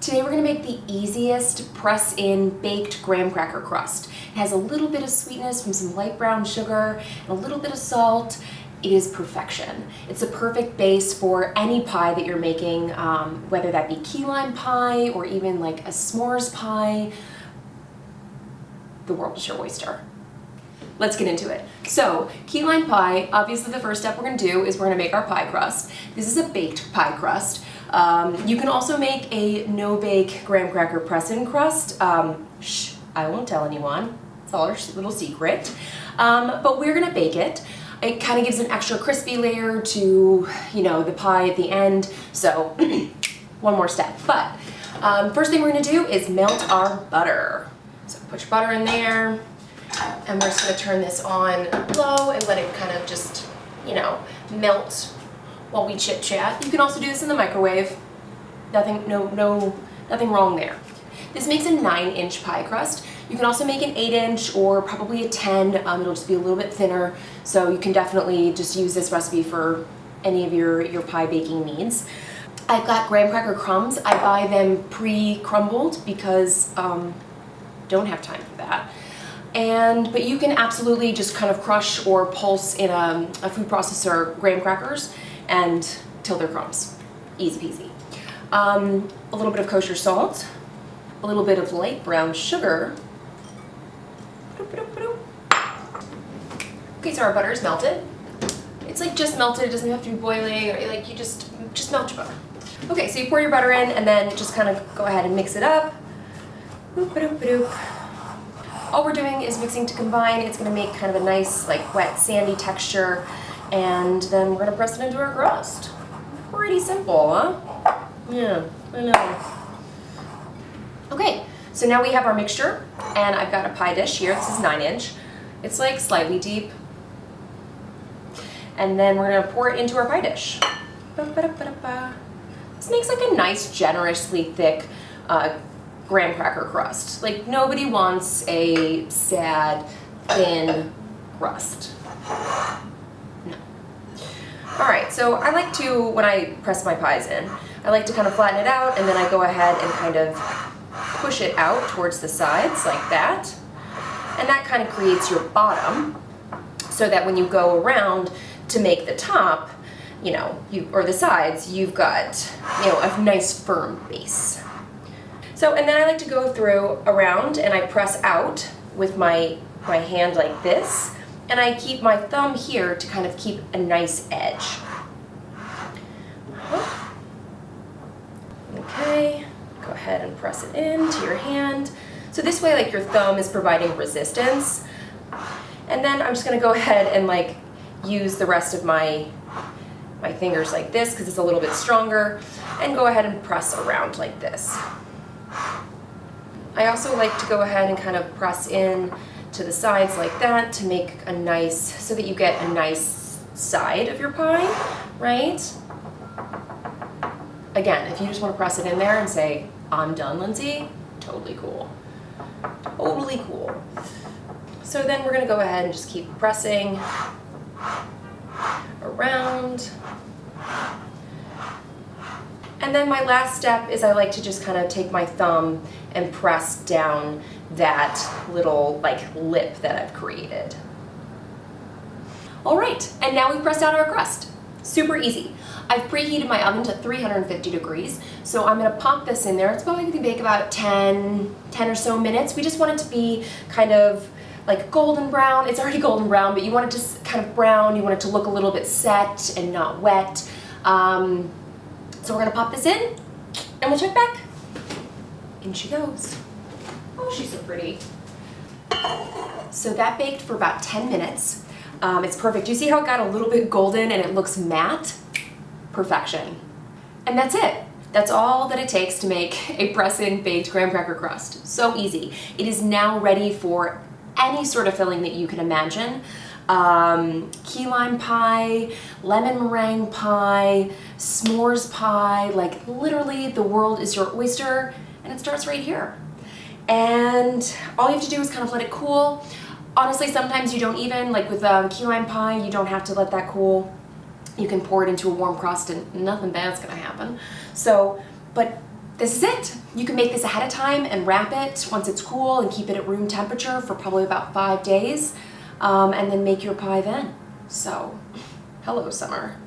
Today we're going to make the easiest press-in baked graham cracker crust. It has a little bit of sweetness from some light brown sugar and a little bit of salt. It is perfection. It's a perfect base for any pie that you're making, whether that be key lime pie or even like a s'mores pie. The world is your oyster. Let's get into it. So, key lime pie, obviously the first step we're going to do is we're going to make our pie crust. This is a baked pie crust. You can also make a no-bake graham cracker press-in crust. Shh, I won't tell anyone. It's all our little secret. But we're going to bake it. It kind of gives an extra crispy layer to, you know, the pie at the end. So, one more step. But first thing we're going to do is melt our butter. So put your butter in there. And we're just going to turn this on low and let it kind of just, you know, melt while we chit chat. You can also do this in the microwave. Nothing wrong there. This makes a 9-inch pie crust. You can also make an 8-inch or probably a 10. It'll just be a little bit thinner. So you can definitely just use this recipe for any of your pie baking needs. I've got graham cracker crumbs. I buy them pre-crumbled because don't have time for that. But you can absolutely just kind of crush or pulse in a food processor graham crackers and till they're crumbs. Easy peasy. A little bit of kosher salt, a little bit of light brown sugar. Okay, so our butter is melted. It's like just melted, it doesn't have to be boiling, or like you just melt your butter. Okay, so you pour your butter in and then just kind of go ahead and mix it up. All we're doing is mixing to combine. It's going to make kind of a nice, like, wet, sandy texture, and then we're going to press it into our crust. Pretty simple, huh? Yeah, I know. Okay, so now we have our mixture, and I've got a pie dish here. This is 9-inch. It's like slightly deep. And then we're going to pour it into our pie dish. This makes like a nice, generously thick graham cracker crust. Like, nobody wants a sad, thin crust. No. Alright, so I like to, when I press my pies in, I like to kind of flatten it out, and then I go ahead and kind of push it out towards the sides like that. And that kind of creates your bottom, so that when you go around to make the top, you know, or the sides, you've got, you know, a nice firm base. So, and then I like to go through around and I press out with my hand like this, and I keep my thumb here to kind of keep a nice edge. Okay, go ahead and press it into your hand. So this way, like, your thumb is providing resistance. And then I'm just gonna go ahead and like use the rest of my fingers like this because it's a little bit stronger, and go ahead and press around like this. I also like to go ahead and kind of press in to the sides like that to make a nice, so that you get a nice side of your pie, right? Again, if you just want to press it in there and say, I'm done, Lindsay, totally cool. Totally cool. So then we're going to go ahead and just keep pressing around. And then my last step is I like to just kind of take my thumb and press down that little like lip that I've created. All right, and now we've pressed out our crust. Super easy. I've preheated my oven to 350 degrees, so I'm gonna pop this in there. It's probably gonna bake about 10 or so minutes. We just want it to be kind of like golden brown. It's already golden brown, but you want it to kind of brown. You want it to look a little bit set and not wet. So we're gonna pop this in, and we'll check back. In she goes. Oh, she's so pretty. So that baked for about 10 minutes. It's perfect. You see how it got a little bit golden and it looks matte? Perfection. And that's it. That's all that it takes to make a press-in baked graham cracker crust. So easy. It is now ready for any sort of filling that you can imagine. Key lime pie, lemon meringue pie, s'mores pie, like literally the world is your oyster, and it starts right here. And all you have to do is kind of let it cool. Honestly, sometimes you don't even, like with key lime pie, you don't have to let that cool. You can pour it into a warm crust and nothing bad's gonna happen. So, but this is it. You can make this ahead of time and wrap it once it's cool and keep it at room temperature for probably about 5 days, and then make your pie then. So, hello summer.